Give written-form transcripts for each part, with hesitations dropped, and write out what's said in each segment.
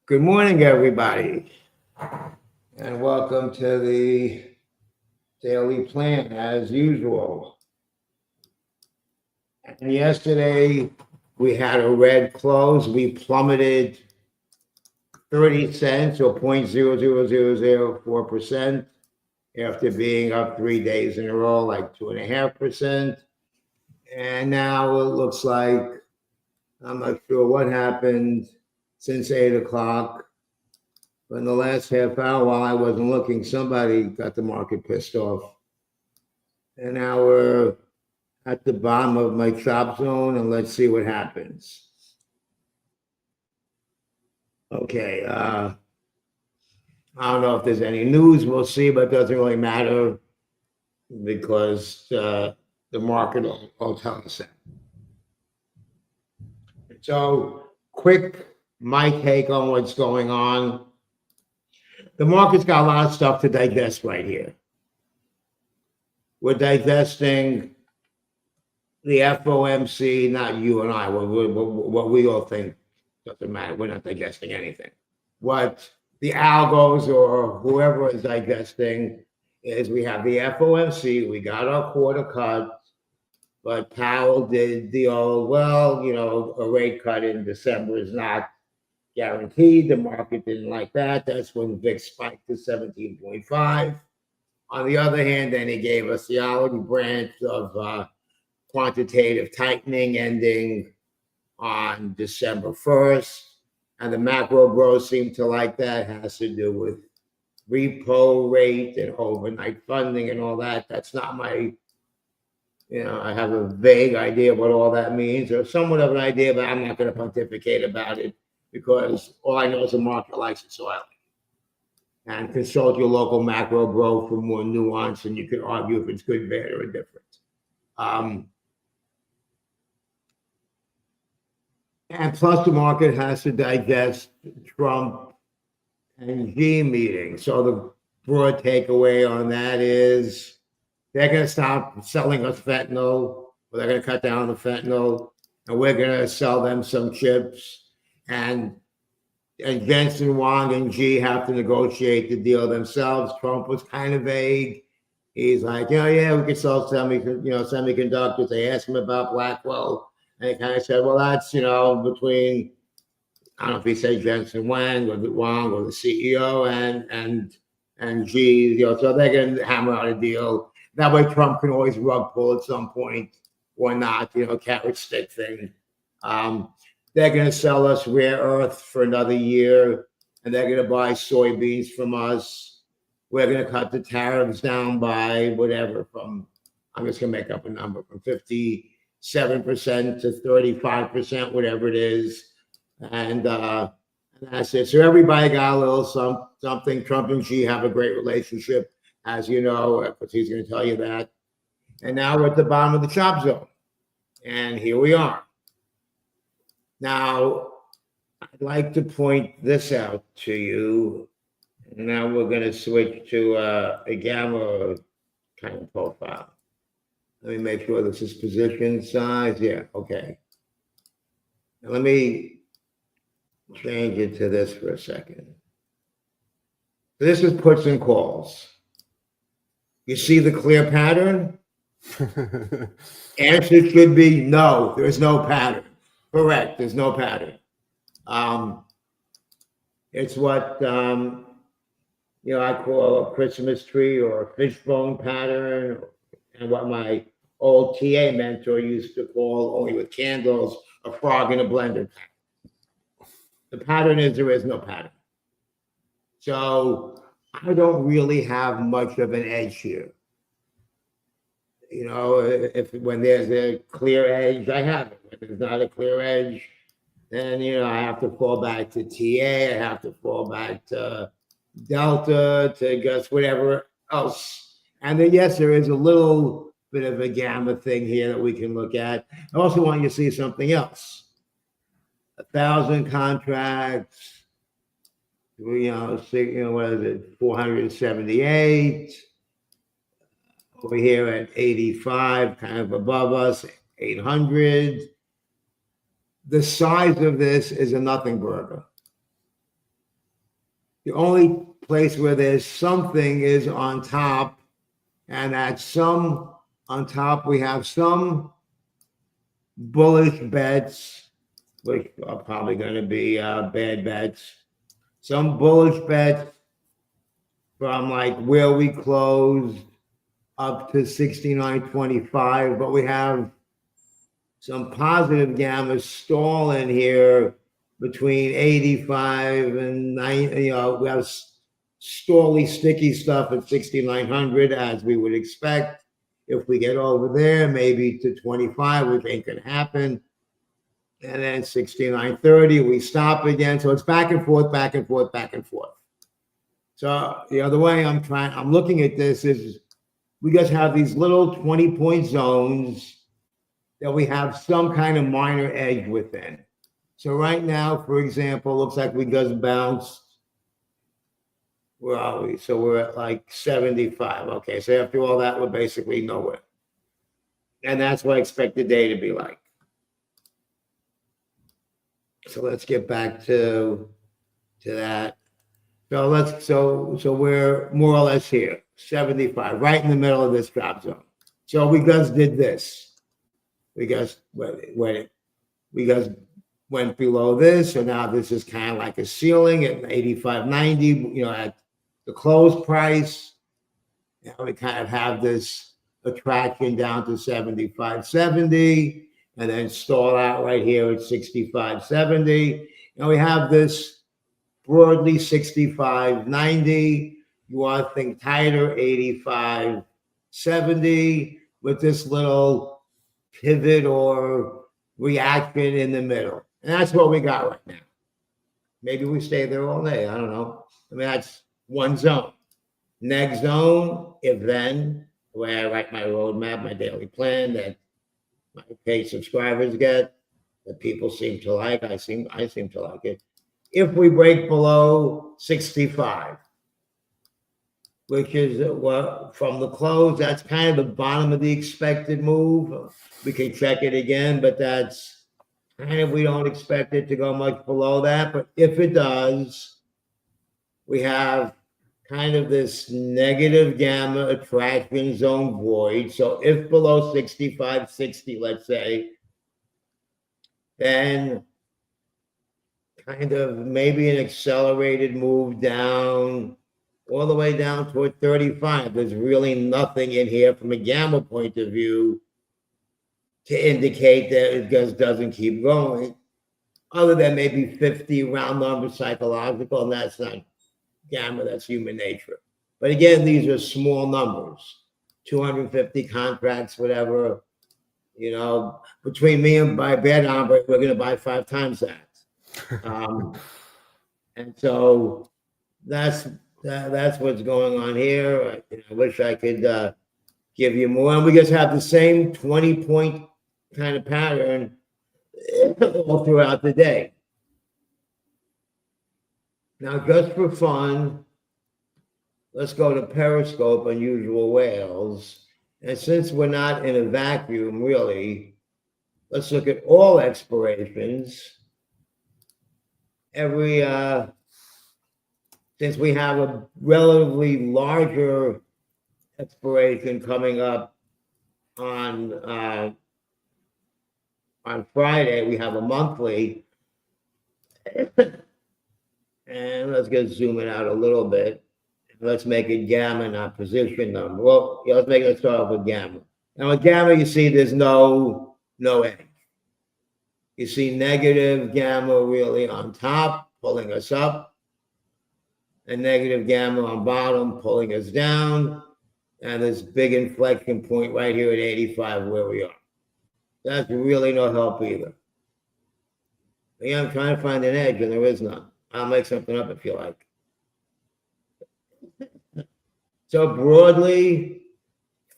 Good morning, everybody, and welcome to the Daily Plan as usual. And yesterday we had a red close. We plummeted 30 cents or 0.00004% after being up 3 days in a row, like 2.5%. And now it looks like I'm not sure what happened since 8 o'clock. But in the last half hour, while I wasn't looking, somebody got the market pissed off. And now we're at the bottom of my chop zone, and let's see what happens. Okay, I don't know if there's any news. We'll see, but it doesn't really matter because the market will tell us that. So, quick, my take on what's going on. The market's got a lot of stuff to digest right here. We're digesting the FOMC, not you and I. What we all think doesn't matter. We're not digesting anything. What the algos or whoever is digesting is we have the FOMC. We got our quarter cut, but Powell did the old, a rate cut in December is not guaranteed. The market didn't like that. That's when VIX spiked to 17.5. On the other hand, then he gave us the olive branch of quantitative tightening ending on December 1st. And the macro growth seemed to like that. It has to do with repo rate and overnight funding and all that. That's not my, I have a vague idea what all that means, or somewhat of an idea, but I'm not going to pontificate about it because all I know is the market likes its oil. And consult your local macro growth for more nuance, and you could argue if it's good, bad, or indifferent. And plus, the market has to digest Trump and Xi meeting. So the broad takeaway on that is they're going to stop selling us fentanyl, or they're going to cut down the fentanyl, and we're going to sell them some chips. And Jensen Huang and Xi have to negotiate the deal themselves. Trump was kind of vague. He's like, yeah, we could sell semiconductors. They asked him about Blackwell, and he kind of said, well, that's, between, I don't know if he said Jensen Huang or the CEO and Xi, so they're going to hammer out a deal. That way Trump can always rug pull at some point or not, carrot stick thing. They're going to sell us rare earth for another year, and they're going to buy soybeans from us. We're going to cut the tariffs down by whatever, I'm just going to make up a number, from 57% to 35%, whatever it is. And that's it. So everybody got a little something. Trump and Xi have a great relationship, as you know, because he's going to tell you that. And now we're at the bottom of the chop zone. And here we are. Now, I'd like to point this out to you. Now we're going to switch to a gamma kind of profile. Let me make sure this is position size. Yeah, okay. Now let me change it to this for a second. So this is puts and calls. You see the clear pattern? Answer should be no, there's no pattern. Correct, there's no pattern. It's what I call a Christmas tree or a fishbone pattern, and what my old TA mentor used to call, only with candles, a frog in a blender pattern. The pattern is there is no pattern. So I don't really have much of an edge here. When there's a clear edge, I have it. When there's not a clear edge, then, I have to fall back to TA. I have to fall back to Delta, to guess whatever else. And then, yes, there is a little bit of a gamma thing here that we can look at. I also want you to see something else. 1,000 contracts, what is it, 478. Over here at 85, kind of above us, 800. The size of this is a nothing burger. The only place where there's something is on top, and at some on top we have some bullish bets, which are probably going to be bad bets. Some bullish bets from like where we closed up to 69.25, but we have some positive gamma stalling here between 85 and 90. You know, we have stally sticky stuff at 6,900, as we would expect. If we get over there, maybe to 25, which ain't gonna happen. And then 69.30, we stop again. So it's back and forth, back and forth, back and forth. So the other way I'm looking at this is we just have these little 20-point zones that we have some kind of minor edge within. So right now, for example, looks like we just bounced. Where are we? So we're at like 75. Okay, so after all that, we're basically nowhere. And that's what I expect the day to be like. So let's get back to that. So we're more or less here, 75, right in the middle of this drop zone. So we just did this. We just went below this, so now this is kind of like a ceiling at 85.90. You know, at the close price, you know, we kind of have this attraction down to 75.70, and then stall out right here at 65.70. And we have this broadly 65.90. You want to think tighter, 85.70, with this little pivot or reaction in the middle. And that's what we got right now. Maybe we stay there all day. I don't know. I mean, that's one zone. Next zone, if then, the way I write my roadmap, my daily plan that my paid subscribers get, that people seem to like, I seem to like it. If we break below 65, which is what from the close, that's kind of the bottom of the expected move. We can check it again, but that's kind of, we don't expect it to go much below that. But if it does, we have kind of this negative gamma attraction zone void. So if below 65.60, let's say, then kind of maybe an accelerated move down, all the way down toward 35. There's really nothing in here from a gamma point of view to indicate that it just doesn't keep going, other than maybe 50 round number psychological, and that's not gamma, that's human nature. But again, these are small numbers, 250 contracts, whatever, you know, between me and my bad number, we're going to buy 5 times that. And so that's what's going on here. I wish I could give you more. And we just have the same 20-point kind of pattern all throughout the day. Now, just for fun, let's go to Periscope, Unusual Whales. And since we're not in a vacuum, really, let's look at all expirations. Since we have a relatively larger expiration coming up on Friday, we have a monthly. And let's just zoom it out a little bit. Let's make it gamma, not position number. Well, yeah, let's start off with gamma. Now with gamma, you see there's no edge. You see negative gamma really on top, pulling us up, and negative gamma on bottom, pulling us down, and this big inflection point right here at 85 where we are. That's really no help either. Yeah, I'm trying to find an edge, and there is none. I'll make something up if you like. So broadly,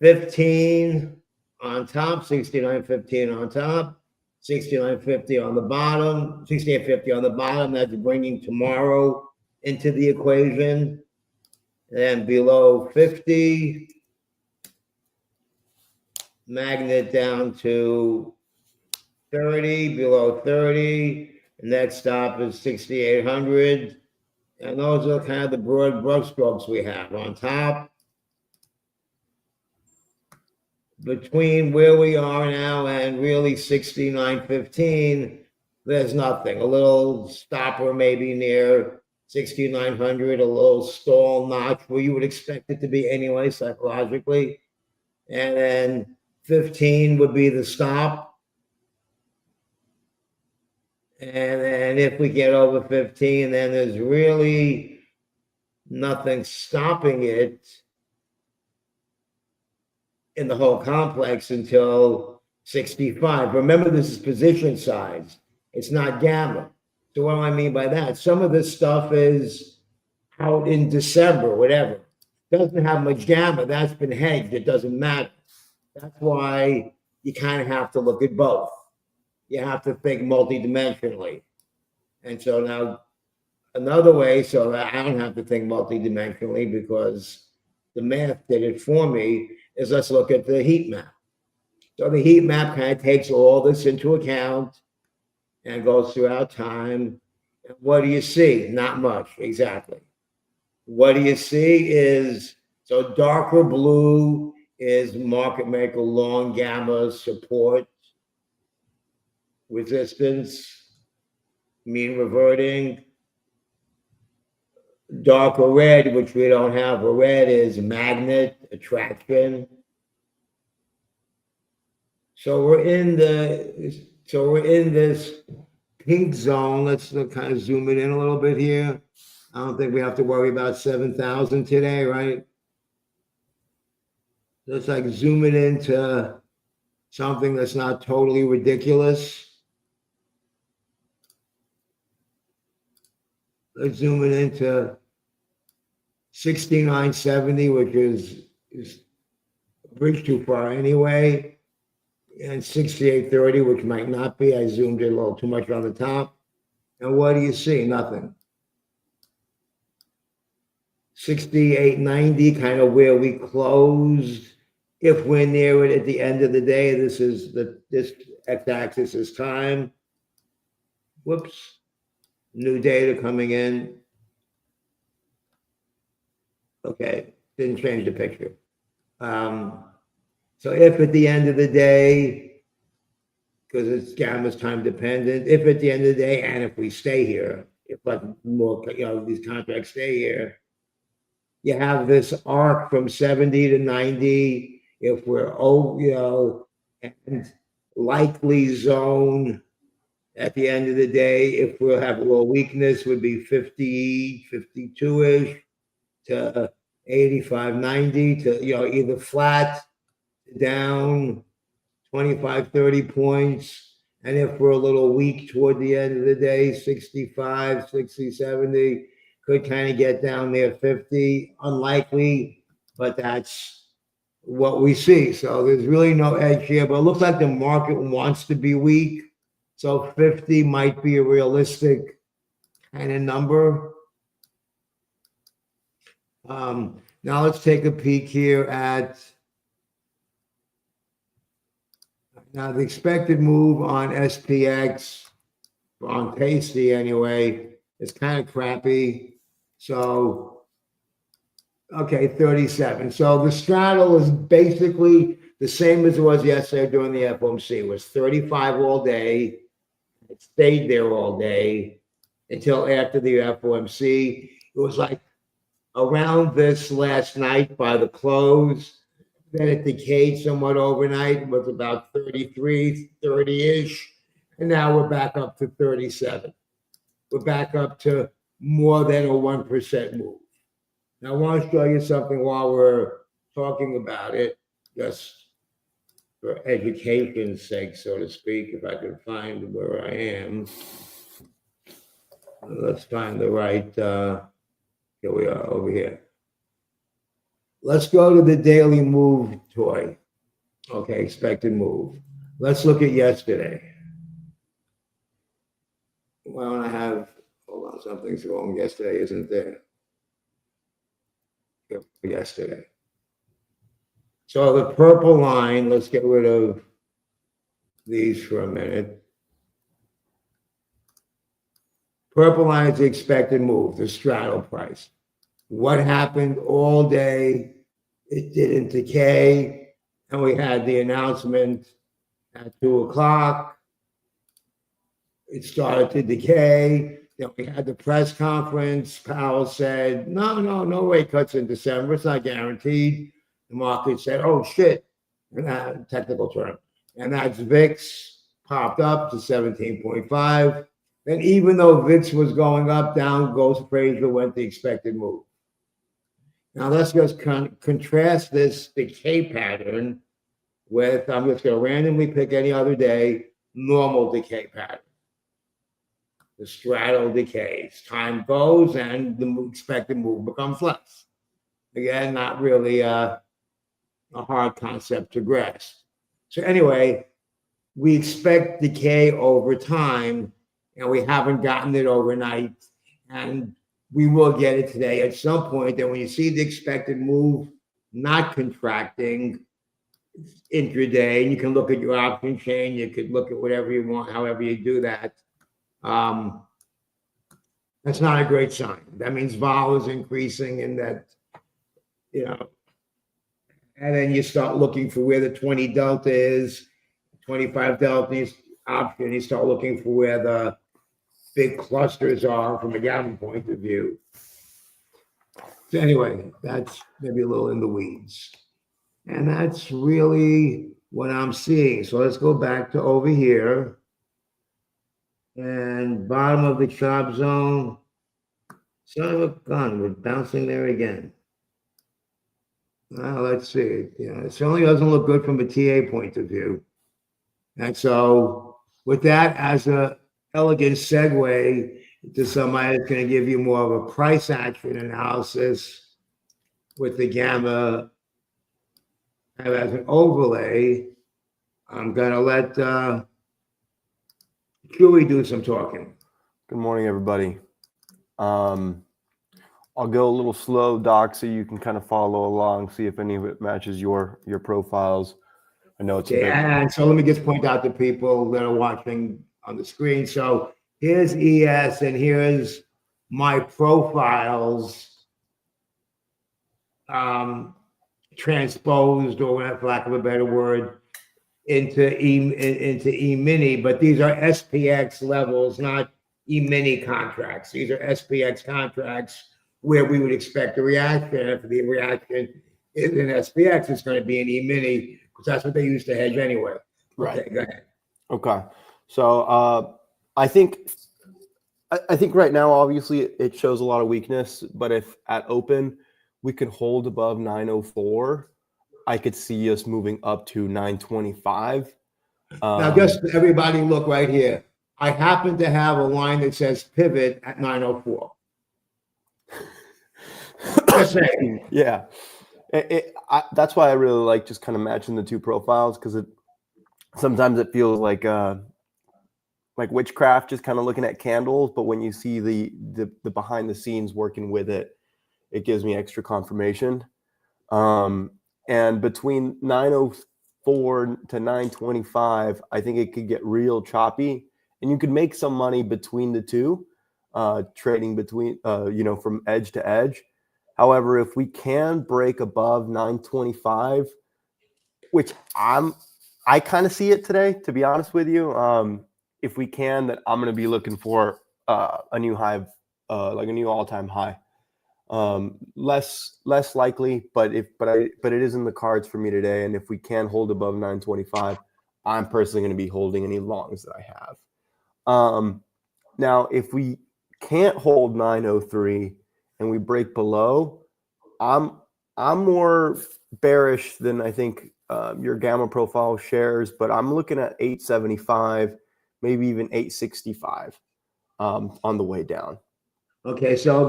15 on top, 69.15 on top, 69.50 on the bottom, 68.50 on the bottom. That's bringing tomorrow into the equation. And below 50, magnet down to 30, below 30. Next stop is 6,800. And those are kind of the broad brushstrokes we have. On top, between where we are now and really 69.15, there's nothing. A little stopper maybe near 6,900, a little stall notch where you would expect it to be anyway, psychologically. And then 15 would be the stop. And then if we get over 15, then there's really nothing stopping it in the whole complex until 65. Remember, this is position size. It's not gamma. So what do I mean by that? Some of this stuff is out in December, whatever. Doesn't have much gamma. That's been hedged. It doesn't matter. That's why you kind of have to look at both. You have to think multidimensionally. And so now another way, so I don't have to think multidimensionally because the math did it for me, is let's look at the heat map. So the heat map kind of takes all this into account and goes throughout time. And what do you see? Not much, exactly. What do you see is, so darker blue is market maker long gamma support, resistance, mean reverting. Darker red, which we don't have a red, is magnet, attraction. So we're in this pink zone. Let's kind of zoom it in a little bit here. I don't think we have to worry about 7,000 today, right? Let's like zoom it into something that's not totally ridiculous. Let's zoom it into 6970, which is a bridge too far anyway, and 6830, which might not be. I zoomed in a little too much on the top. And what do you see? Nothing. 6890, kind of where we closed. If we're near it at the end of the day, this x-axis is time. Whoops. New data coming in. Okay, didn't change the picture. So if at the end of the day, because it's gamma's time dependent, if at the end of the day, and if we stay here, if like more, these contracts stay here, you have this arc from 70 to 90. If we're, and likely zone at the end of the day, if we'll have a little weakness, would be 50, 52-ish to 85, 90 to, either flat, down 25, 30 points. And if we're a little weak toward the end of the day, 65, 60, 70, could kind of get down there 50. Unlikely, but that's what we see. So there's really no edge here, but it looks like the market wants to be weak. So 50 might be a realistic kind of number. Now let's take a peek here at now the expected move on SPX, on Tasty anyway, is kind of crappy. So, okay, 37. So the straddle is basically the same as it was yesterday during the FOMC. It was 35 all day. It stayed there all day until after the FOMC. It was like around this last night by the close. Then it decayed somewhat overnight, was about 33, 30-ish. And now we're back up to 37. We're back up to more than a 1% move. Now I want to show you something while we're talking about it, just for education's sake, so to speak, if I can find where I am. Let's find the right, here we are, over here. Let's go to the daily move toy. Okay, expected move. Let's look at yesterday. Well, hold on, something's wrong. Yesterday isn't there. Yesterday. So the purple line, let's get rid of these for a minute. Purple line is the expected move, the straddle price. What happened all day? It didn't decay, and we had the announcement at 2 o'clock. It started to decay. Then we had the press conference. Powell said, no rate cuts in December. It's not guaranteed. The market said, oh, shit, technical term. And that's VIX popped up to 17.5. And even though VIX was going up, down goes appraisal went the expected move. Now let's just contrast this decay pattern with, I'm just going to randomly pick any other day, normal decay pattern. The straddle decays. Time goes and the expected move becomes less. Again, not really a hard concept to grasp. So anyway, we expect decay over time, and we haven't gotten it overnight, and we will get it today at some point. And when you see the expected move not contracting intraday, and you can look at your option chain, you could look at whatever you want, however you do that. That's not a great sign. That means vol is increasing, and that, and then you start looking for where the 20 delta is, 25 delta is option. You start looking for where the big clusters are from a gamma point of view. So anyway, that's maybe a little in the weeds. And that's really what I'm seeing. So let's go back to over here. And bottom of the chop zone. Son of a gun, we're bouncing there again. Well, let's see. It certainly doesn't look good from a TA point of view. And so with that as an elegant segue to somebody that's going to give you more of a price action analysis with the gamma as an overlay, I'm going to let Chewy do some talking. Good morning, everybody. I'll go a little slow, Doc, so you can kind of follow along, see if any of it matches your profiles. I know it's and so let me just point out to people that are watching on the screen. So here's ES, and here's my profiles transposed, or for lack of a better word, into E-mini, but these are SPX levels, not E-mini contracts. These are SPX contracts where we would expect a reaction. If the reaction is in SPX, it's going to be an E-mini, because that's what they use to hedge anyway. Right. Okay, go ahead. Okay. So I think right now, obviously, it shows a lot of weakness, but if at open we could hold above 904, I could see us moving up to 925. Now, just everybody look right here. I happen to have a line that says pivot at 904. Just saying. Yeah. That's why I really like just kind of matching the two profiles, because sometimes it feels like witchcraft, just kind of looking at candles. But when you see the behind the scenes working with it, it gives me extra confirmation. And between 904 to 925, I think it could get real choppy, and you could make some money between the two, trading between, from edge to edge. However, if we can break above 925, which I kind of see it today, to be honest with you, if we can, then I'm going to be looking for a new high, like a new all-time high. Less likely, but it is in the cards for me today. And if we can hold above 925, I'm personally going to be holding any longs that I have. Now, if we can't hold 903 and we break below, I'm more bearish than I think your gamma profile shares, but I'm looking at 875, maybe even 865 on the way down. Okay, so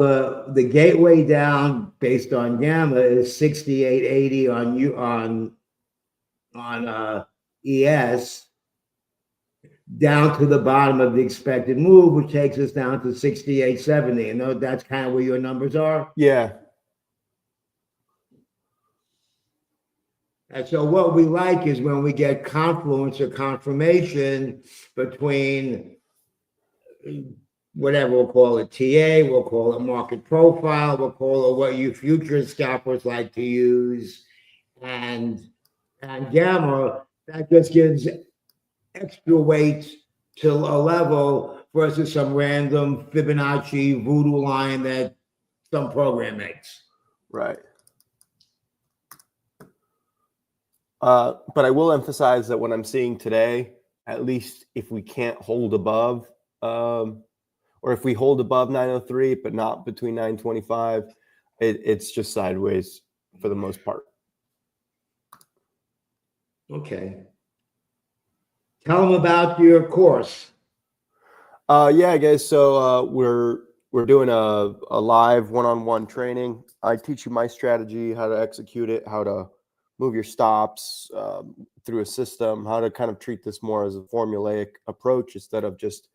the gateway down based on gamma is 6880 on ES, down to the bottom of the expected move, which takes us down to 6870. And that's kind of where your numbers are. Yeah. And so what we like is when we get confluence or confirmation between whatever, we'll call it TA, we'll call it market profile, we'll call it what you future scalpers like to use. And gamma, that just gives extra weight to a level versus some random Fibonacci voodoo line that some program makes. Right. But I will emphasize that what I'm seeing today, at least if we can't hold above, or if we hold above 903, but not between 925, it's just sideways for the most part. Okay. Tell them about your course. Yeah, guys. So we're doing a live one-on-one training. I teach you my strategy, how to execute it, how to move your stops through a system, how to kind of treat this more as a formulaic approach instead of just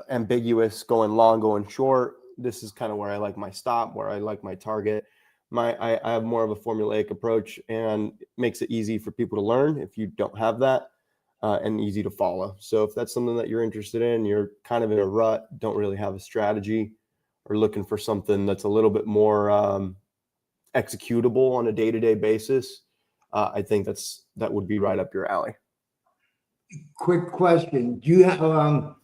ambiguous, going long, going short. This is kind of where I like my stop, where I like my target. I have more of a formulaic approach, and it makes it easy for people to learn if you don't have that, and easy to follow. So if that's something that you're interested in, you're kind of in a rut, don't really have a strategy, or looking for something that's a little bit more executable on a day-to-day basis, I think that would be right up your alley. Quick question. Do you have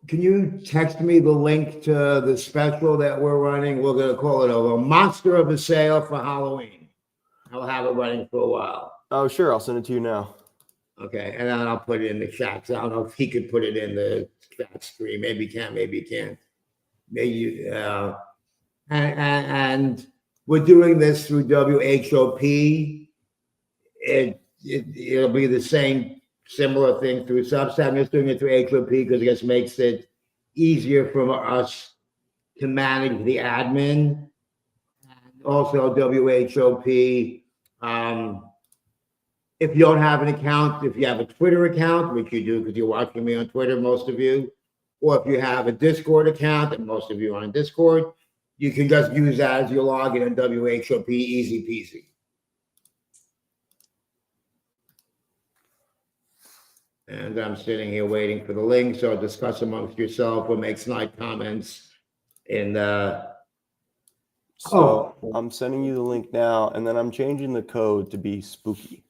can you text me the link to the special that we're running? We're gonna call it a monster of a sale for Halloween. I'll have it running for a while. Oh, sure. I'll send it to you now. Okay, and then I'll put it in the chat. I don't know if he could put it in the chat stream. Maybe he can, maybe he can't. Maybe and we're doing this through WHOP. It'll be the same similar thing through Substack. I'm just doing it through HOP because it just makes it easier for us to manage the admin. And also WHOP. If you don't have an account, if you have a Twitter account, which you do because you're watching me on Twitter, most of you, or if you have a Discord account, and most of you are on Discord, you can just use that as your login in WHOP, easy peasy. And I'm sitting here waiting for the link, so discuss amongst yourself or make snide comments in the. So I'm sending you the link now, and then I'm changing the code to be spooky.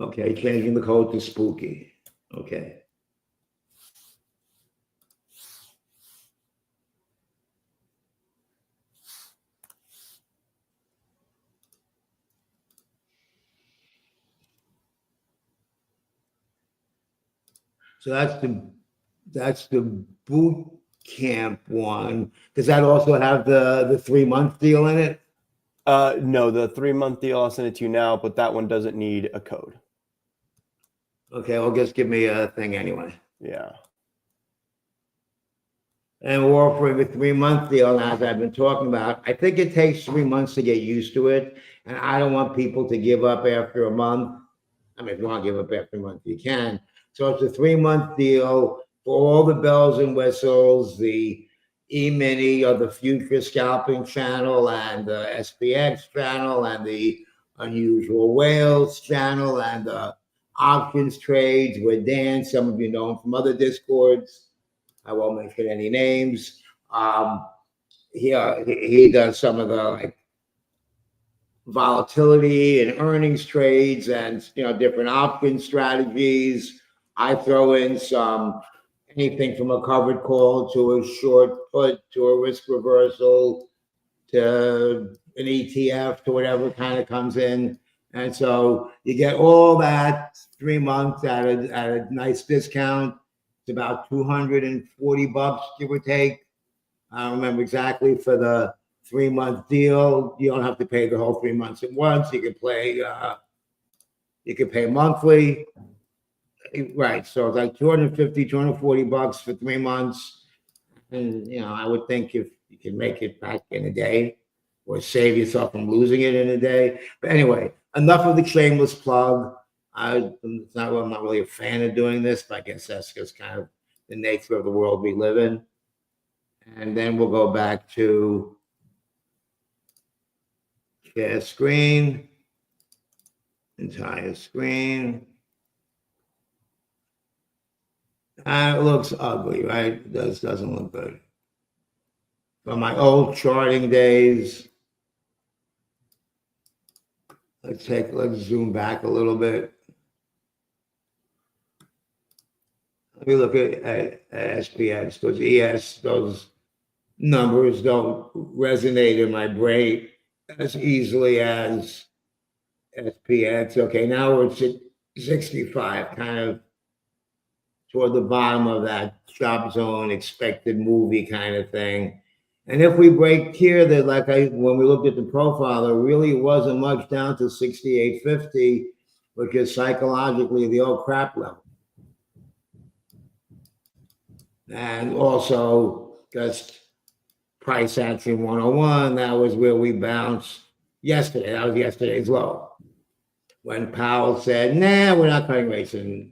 Okay, changing the code to spooky. Okay. So that's the boot camp one. Does that also have the 3-month deal in it? No, the 3-month deal, I'll send it to you now, but that one doesn't need a code. Okay, well, just give me a thing anyway. Yeah. And we're offering a 3-month deal, as I've been talking about. I think it takes 3 months to get used to it, and I don't want people to give up after a month. I mean, if you want to give up after a month, you can. So it's a 3-month deal for all the bells and whistles, the E-mini or the future scalping channel and the SPX channel and the unusual whales channel and the options trades with Dan. Some of you know him from other Discords. I won't mention any names. He does some of the like volatility and earnings trades and different option strategies. I throw in some anything from a covered call to a short put to a risk reversal to an ETF to whatever kind of comes in. And so you get all that 3 months at a nice discount. It's about $240, give or take. I don't remember exactly for the 3-month deal. You don't have to pay the whole 3 months at once. You could pay monthly. Right. So it's like $240 for 3 months. And I would think if you can make it back in a day or save yourself from losing it in a day. But anyway, enough of the shameless plug. I'm not really a fan of doing this, but I guess that's just kind of the nature of the world we live in. And then we'll go back to share screen, entire screen. It looks ugly, right? It doesn't look good. From my old charting days, let's zoom back a little bit. Let me look at SPX, because ES, those numbers don't resonate in my brain as easily as SPX. Okay, now we're at 65, kind of toward the bottom of that chop zone, expected movie kind of thing. And if we break here, that when we looked at the profile, there really wasn't much down to 68.50, which is psychologically the old crap level. And also just price action 101, that was where we bounced yesterday. That was yesterday's low. When Powell said, nah, we're not cutting rates in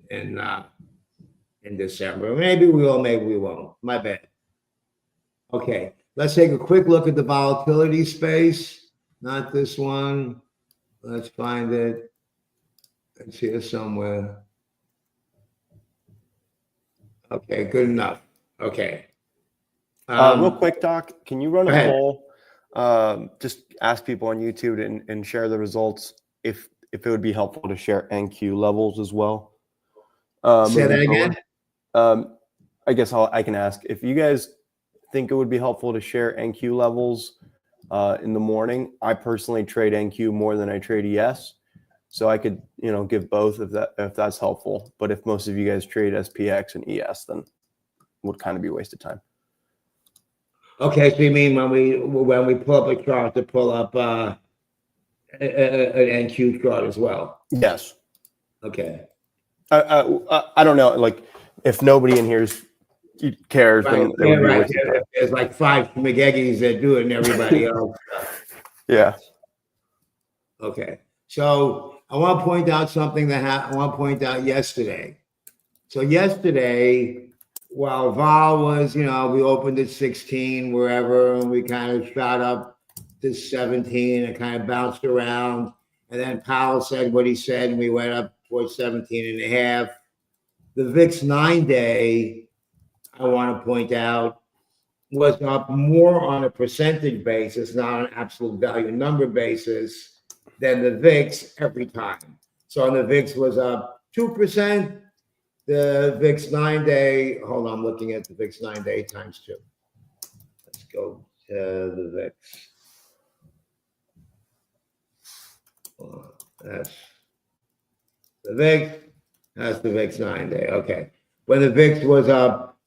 December. Maybe we will, maybe we won't. My bad. Okay, let's take a quick look at the volatility space. Not this one. Let's find it. It's here somewhere. Okay, good enough. Okay. Real quick, Doc, can you run a poll? Just ask people on YouTube and share the results if it would be helpful to share NQ levels as well. Say that again. I guess I can ask if you guys think it would be helpful to share NQ levels in the morning. I personally trade NQ more than I trade ES, so I could give both if that's helpful. But if most of you guys trade SPX and ES, then it would kind of be a waste of time. Okay, so you mean when we pull up a chart to pull up an NQ chart as well? Yes. Okay. I don't know. Like, if nobody in here cares, right. then Yeah, right. There's like 5 McGeggies that do it, and everybody else. Yeah. Okay. So I want to point out something I want to point out yesterday. So yesterday, while vol was, we opened at 16 wherever, and we kind of shot up to 17 and kind of bounced around. And then Powell said what he said, and we went up towards 17 and a half. The VIX 9-day, I want to point out, was up more on a percentage basis, not on absolute value number basis, than the VIX every time. So the VIX was up 2%. The VIX 9-day, hold on, I'm looking at the VIX 9-day times 2. Let's go to the VIX. That's the VIX. That's the VIX 9-day. Okay. When the VIX was up,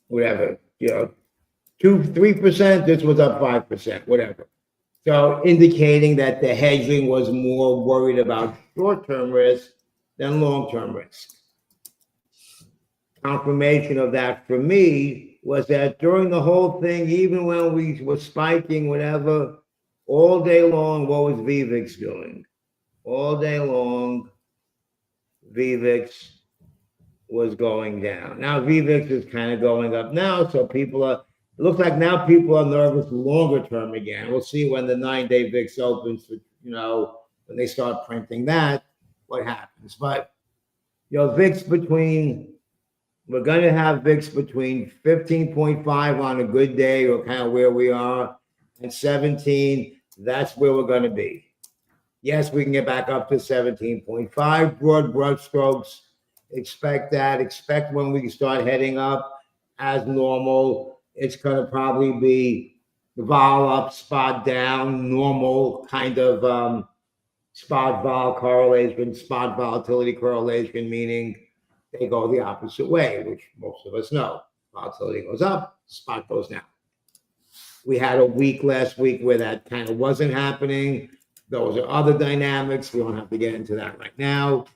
whatever, 2-3%, this was up 5%, whatever. So indicating that the hedging was more worried about short-term risk than long-term risk. Confirmation of that for me was that during the whole thing, even when we were spiking, whatever, all day long, what was VVIX doing? All day long, VVIX was going down. Now VVIX is kind of going up now, so it looks like now people are nervous longer term again. We'll see when the 9-day VIX opens, when they start printing that, what happens. But, VIX we're going to have VIX between 15.5 on a good day, or kind of where we are, and 17. That's where we're going to be. Yes, we can get back up to 17.5. Broad brush strokes. Expect that. Expect when we start heading up as normal, it's going to probably be the vol up, spot down, normal kind of spot vol correlation, spot volatility correlation, meaning they go the opposite way, which most of us know. Volatility goes up, spot goes down. We had a week last week where that kind of wasn't happening. Those are other dynamics. We don't have to get into that right now.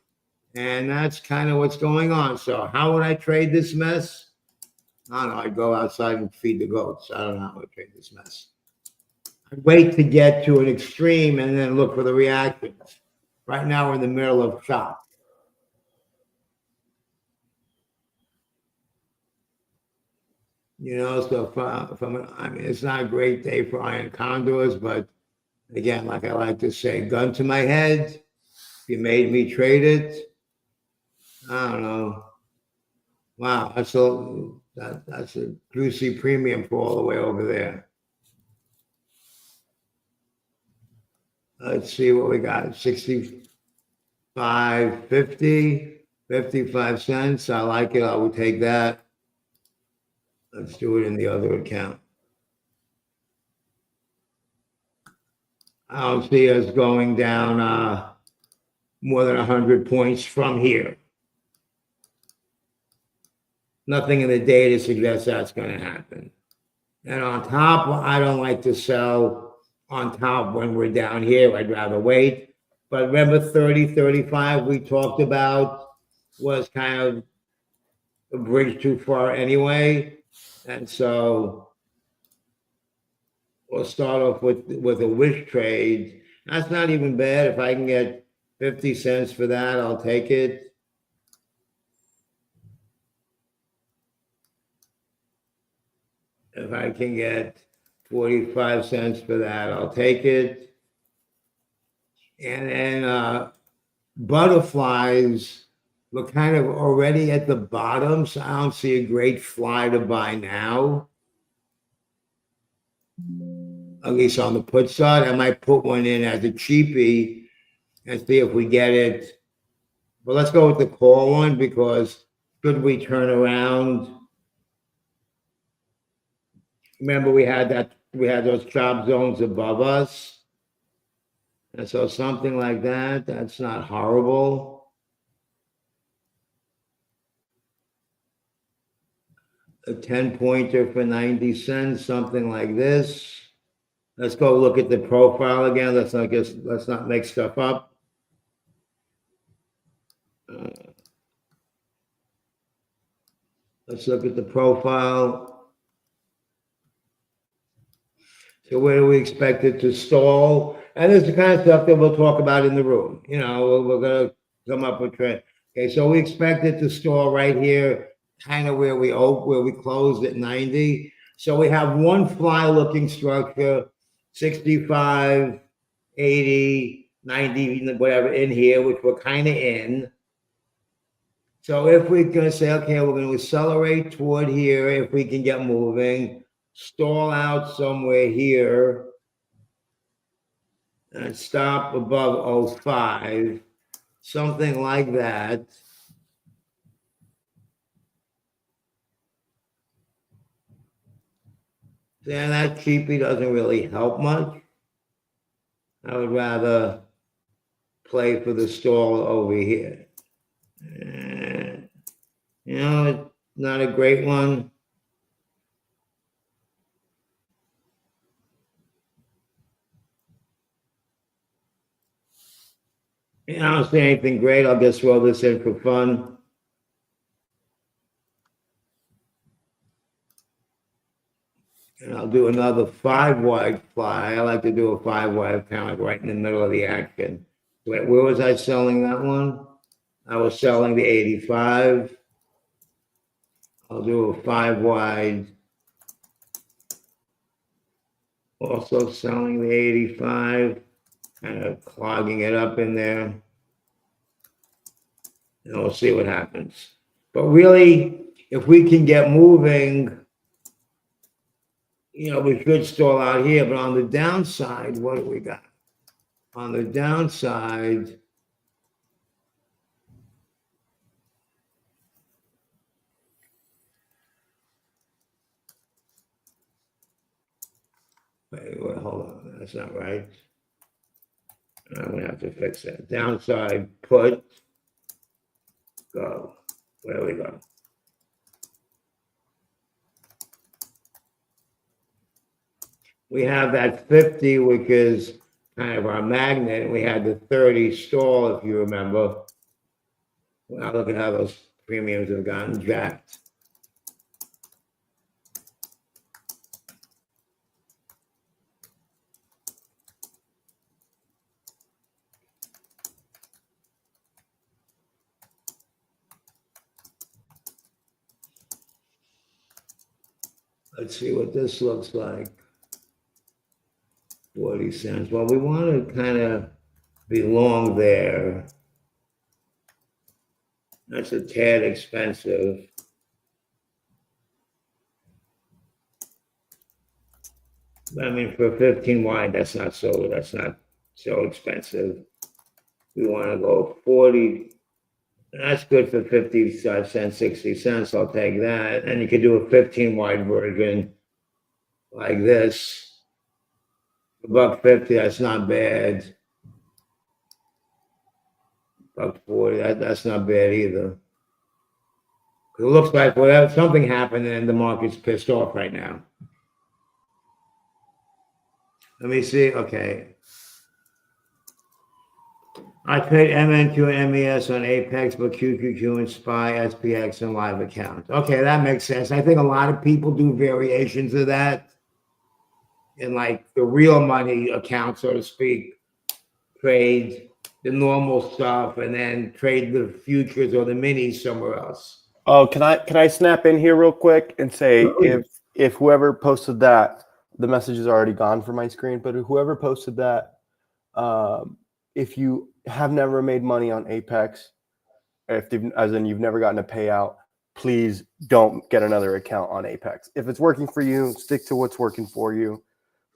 And that's kind of what's going on. So how would I trade this mess? I don't know. I'd go outside and feed the goats. I don't know how to trade this mess. I'd wait to get to an extreme and then look for the reactions. Right now we're in the middle of shock. So it's not a great day for iron condors, but again, like I like to say, gun to my head. If you made me trade it, I don't know. Wow, that's a juicy premium for all the way over there. Let's see what we got. 65.50, 55 cents. I like it. I will take that. Let's do it in the other account. I don't see us going down more than 100 points from here. Nothing in the data suggests that's going to happen. And on top, I don't like to sell on top when we're down here. I'd rather wait. But remember 30, 35 we talked about was kind of a bridge too far anyway. And so we'll start off with a wish trade. That's not even bad. If I can get 50 cents for that, I'll take it. If I can get 45 cents for that, I'll take it. And then butterflies, we're kind of already at the bottom, so I don't see a great fly to buy now. At least on the put side, I might put one in as a cheapie and see if we get it. But let's go with the call one because should we turn around? Remember we had those chop zones above us. And so something like that, that's not horrible. A 10-pointer for 90 cents, something like this. Let's go look at the profile again. Let's not make stuff up. Let's look at the profile. So where do we expect it to stall? And this is the kind of stuff that we'll talk about in the room. You know, we're going to come up with trend. Okay, so we expect it to stall right here, kind of where we closed at 90. So we have one fly-looking structure, 65, 80, 90, whatever in here, which we're kind of in. So if we're going to say, okay, we're going to accelerate toward here, if we can get moving, stall out somewhere here, and stop above 05, something like that. Then that cheapie doesn't really help much. I would rather play for the stall over here. You know, it's not a great one. I don't see anything great. I'll just throw this in for fun. And I'll do another 5-wide fly. I like to do a 5-wide kind of right in the middle of the action. Where was I selling that one? I was selling the 85. I'll do a 5-wide. Also selling the 85. Kind of clogging it up in there. And we'll see what happens. But really, if we can get moving, you know, we should stall out here. But on the downside, what do we got? On the downside, wait, hold on. That's not right. I'm going to have to fix that. Downside, put, go. Where we go? We have that 50, which is kind of our magnet. We had the 30 stall, if you remember. Now look at how those premiums have gotten jacked. Let's see what this looks like. 40 cents. Well, we want to kind of be long there. That's a tad expensive. I mean, for 15 wide, that's not so expensive. We want to go 40. That's good for 55 cents, 60 cents. I'll take that. And you could do a 15 wide version like this. $1.50, that's not bad. $1.40, that's not bad either. It looks like whatever something happened and the market's pissed off right now. Let me see. Okay. I trade MNQ and MES on Apex, but QQQ and SPY, SPX, and live accounts. Okay, that makes sense. I think a lot of people do variations of that in like the real money account, so to speak, trade the normal stuff and then trade the futures or the minis somewhere else. Oh, can I snap in here real quick and say if whoever posted that, the message is already gone from my screen, but whoever posted that, if you have never made money on Apex, as in you've never gotten a payout, please don't get another account on Apex. If it's working for you, stick to what's working for you.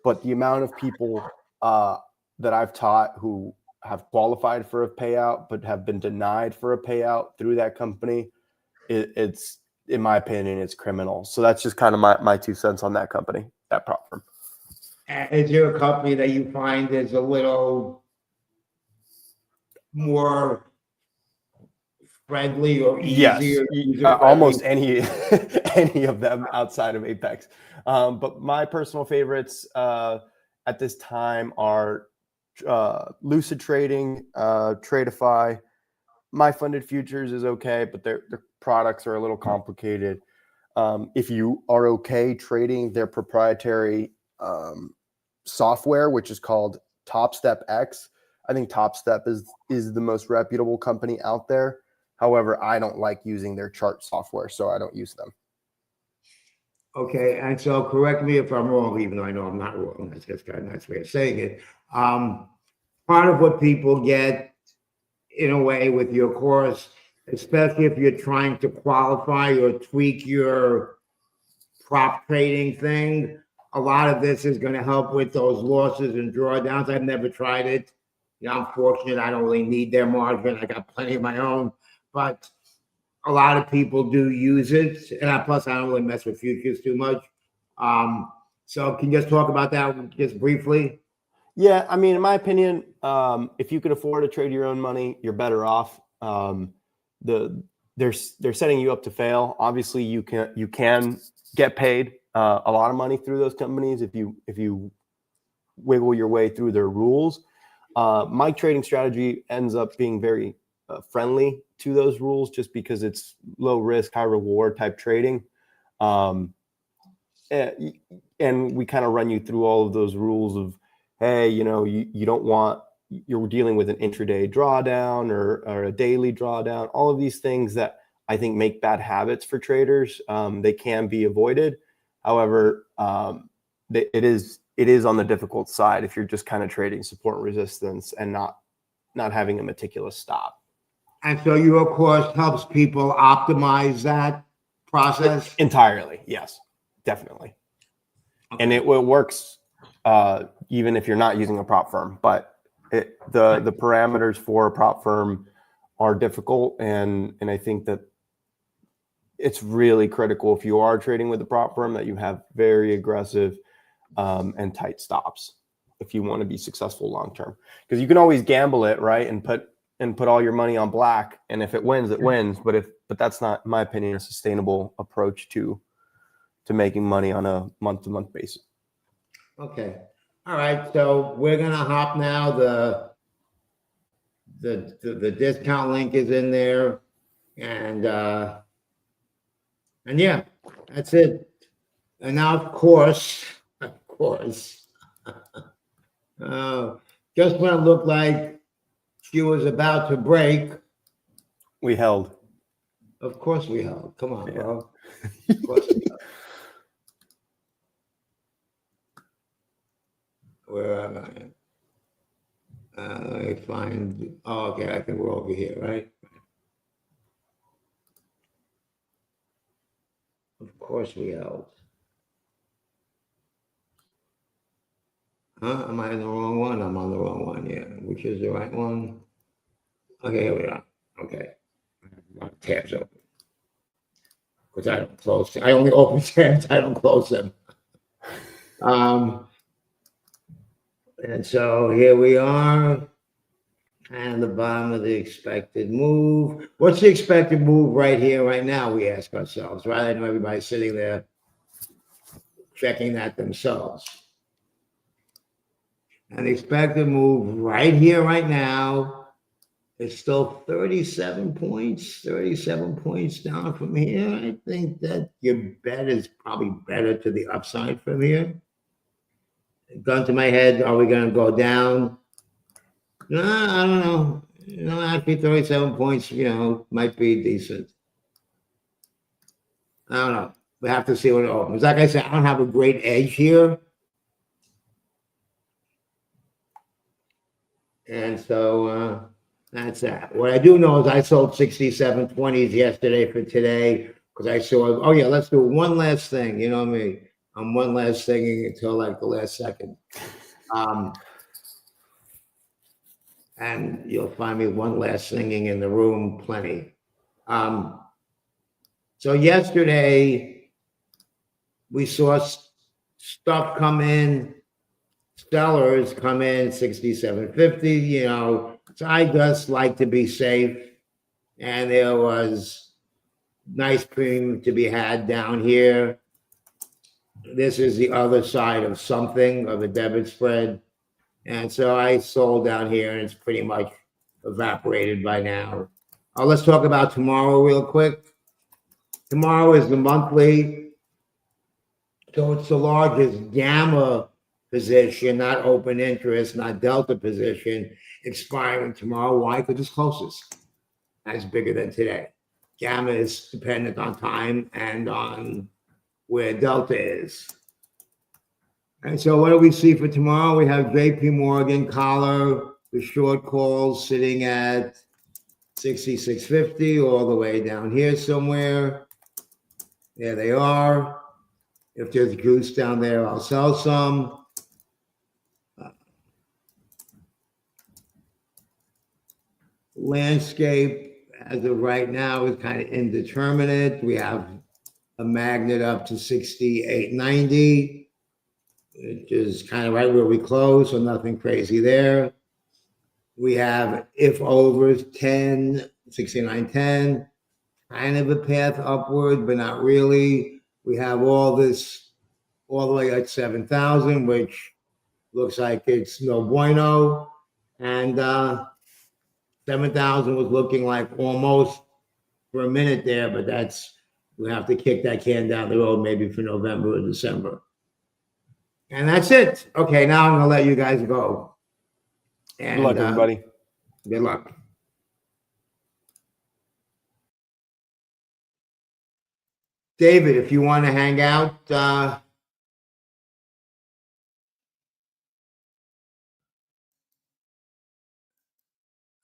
But the amount of people that I've taught who have qualified for a payout but have been denied for a payout through that company, it's, in my opinion, it's criminal. So that's just kind of my 2 cents on that company, that prop firm. Is there a company that you find is a little more friendly or easier? Yes, almost any of them outside of Apex. But my personal favorites at this time are Lucid Trading, Tradeify. My Funded Futures is okay, but their products are a little complicated. If you are okay trading their proprietary software, which is called TopStep X, I think TopStep is the most reputable company out there. However, I don't like using their chart software, so I don't use them. Okay, and so correct me if I'm wrong, even though I know I'm not wrong. That's just kind of a nice way of saying it. Part of what people get in a way with your course, especially if you're trying to qualify or tweak your prop trading thing, a lot of this is going to help with those losses and drawdowns. I've never tried it. You know, I'm fortunate. I don't really need their margin. I got plenty of my own, but a lot of people do use it. And plus, I don't really mess with futures too much. So can you just talk about that just briefly? Yeah, I mean, in my opinion, if you can afford to trade your own money, you're better off. They're setting you up to fail. Obviously, you can get paid a lot of money through those companies if you wiggle your way through their rules. My trading strategy ends up being very friendly to those rules, just because it's low risk, high reward type trading. And we kind of run you through all of those rules of, hey, you know, you don't want, you're dealing with an intraday drawdown or a daily drawdown, all of these things that I think make bad habits for traders. They can be avoided. However, it is on the difficult side if you're just kind of trading support and resistance and not having a meticulous stop. And so your course helps people optimize that process? Entirely, yes, definitely. Okay. And it works even if you're not using a prop firm, but the parameters for a prop firm are difficult, and I think that it's really critical if you are trading with a prop firm that you have very aggressive and tight stops if you want to be successful long term, because you can always gamble it, right, and put all your money on black, and if it wins, it wins. But that's not, in my opinion, a sustainable approach to making money on a month-to-month basis. Okay. All right. So we're gonna hop now. The discount link is in there, and yeah, that's it. And now, of course, just when it looked like she was about to break, we held. Of course we held. Come on, bro. Of course we held. Where am I? Let me find. Oh, okay. I think we're over here, right? Of course we held. Huh? Am I in the wrong one? I'm on the wrong one, yeah. Which is the right one? Okay, here we are. Okay. Tabs open. Because I don't close. I only open tabs, I don't close them. And so here we are. And the bottom of the expected move. What's the expected move right here, right now? We ask ourselves, rather than everybody sitting there checking that themselves. And the expected move right here, right now, is still 37 points down from here. I think that your bet is probably better to the upside from here. Gun to my head, are we going to go down? No, I don't know. Actually, 37 points, might be decent. I don't know. We have to see what it opens. Like I said, I don't have a great edge here. And so that's that. What I do know is I sold 67.20s yesterday for today because I saw, oh, yeah, let's do one last thing. You know me. I'm one last thing until like the last second. And you'll find me one last singing in the room, plenty. So yesterday we saw stuff come in, sellers come in 67.50, so I just like to be safe. And there was nice premium to be had down here. This is the other side of something of a debit spread. And so I sold down here and it's pretty much evaporated by now. Let's talk about tomorrow real quick. Tomorrow is the monthly. So it's the largest gamma position, not open interest, not delta position, expiring tomorrow. Why? Because it's closest. That's bigger than today. Gamma is dependent on time and on where delta is. And so what do we see for tomorrow? We have JP Morgan collar, the short calls sitting at 66.50 all the way down here somewhere. There they are. If there's juice down there, I'll sell some. Landscape, as of right now, is kind of indeterminate. We have a magnet up to 68.90, which is kind of right where we close, so nothing crazy there. We have if overs 10, 69.10, kind of a path upward, but not really. We have all this all the way at 7,000, which looks like it's no bueno. And 7,000 was looking like almost for a minute there, but we have to kick that can down the road maybe for November or December. And that's it. Okay, now I'm going to let you guys go. And, Good luck, everybody. Good luck. David, if you want to hang out, I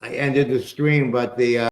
ended the stream, but the